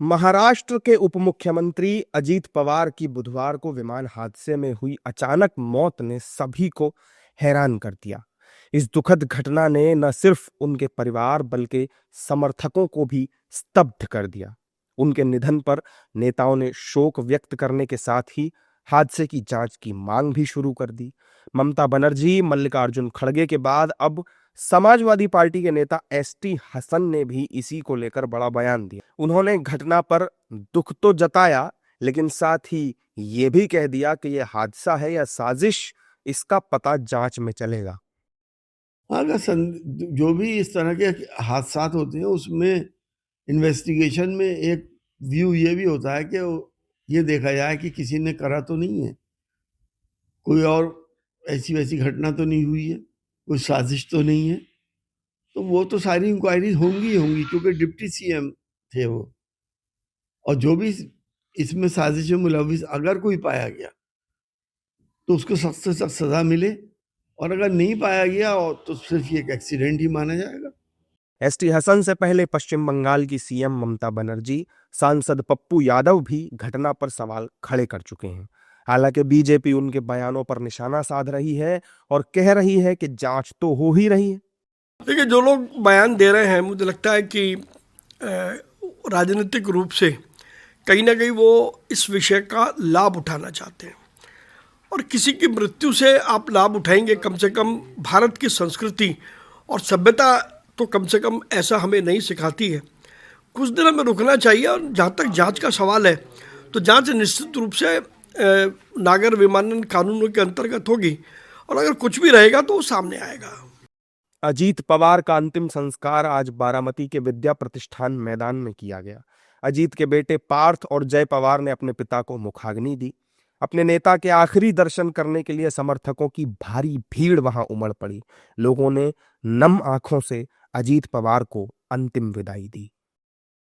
महाराष्ट्र के उपमुख्यमंत्री अजीत पवार की बुधवार को विमान हादसे में हुई अचानक मौत ने सभी को हैरान कर दिया। इस दुखद घटना ने न सिर्फ उनके परिवार बल्कि समर्थकों को भी स्तब्ध कर दिया। उनके निधन पर नेताओं ने शोक व्यक्त करने के साथ ही हादसे की जांच की मांग भी शुरू कर दी। ममता बनर्जी, मल्लिकार्जुन खड़गे के बाद अब समाजवादी पार्टी के नेता एसटी हसन ने भी इसी को लेकर बड़ा बयान दिया। उन्होंने घटना पर दुख तो जताया, लेकिन साथ ही ये भी कह दिया कि यह हादसा है या साजिश, इसका पता जांच में चलेगा। अगर जो भी इस तरह के हादसात होते हैं उसमें इन्वेस्टिगेशन में एक व्यू ये भी होता है कि ये देखा जाए कि किसी ने करा तो नहीं है, कोई और ऐसी वैसी घटना तो नहीं हुई है, कोई साजिश तो नहीं है। तो वो तो सारी इंक्वायरी होंगी होंगी, क्योंकि डिप्टी सीएम थे वो। और जो भी इसमें साजिश में मुलविस अगर कोई पाया गया तो उसको सख्त से सख्त सजा मिले, और अगर नहीं पाया गया तो सिर्फ ये एक एक्सीडेंट ही माना जाएगा। एसटी हसन से पहले पश्चिम बंगाल की सीएम ममता बनर्जी, सांसद पप्पू यादव भी घटना पर सवाल खड़े कर चुके हैं। हालांकि बीजेपी उनके बयानों पर निशाना साध रही है और कह रही है कि जांच तो हो ही रही है। देखिए, जो लोग बयान दे रहे हैं, मुझे लगता है कि राजनीतिक रूप से कहीं ना कहीं वो इस विषय का लाभ उठाना चाहते हैं। और किसी की मृत्यु से आप लाभ उठाएंगे, कम से कम भारत की संस्कृति और सभ्यता तो कम से कम ऐसा हमें नहीं सिखाती है। कुछ दिन हमें रुकना चाहिए। और जहाँ तक जांच का सवाल है, तो जांच निश्चित रूप से नागर विमानन कानूनों के अंतर्गत होगी, और अगर कुछ भी रहेगा तो वो सामने आएगा। अजीत पवार का अंतिम संस्कार आज बारामती के विद्या प्रतिष्ठान मैदान में किया गया। अजीत के बेटे पार्थ और जय पवार ने अपने पिता को मुखाग्नि दी। अपने नेता के आखिरी दर्शन करने के लिए समर्थकों की भारी भीड़ वहां उमड़ पड़ी। लोगों ने नम आंखों से अजीत पवार को अंतिम विदाई दी।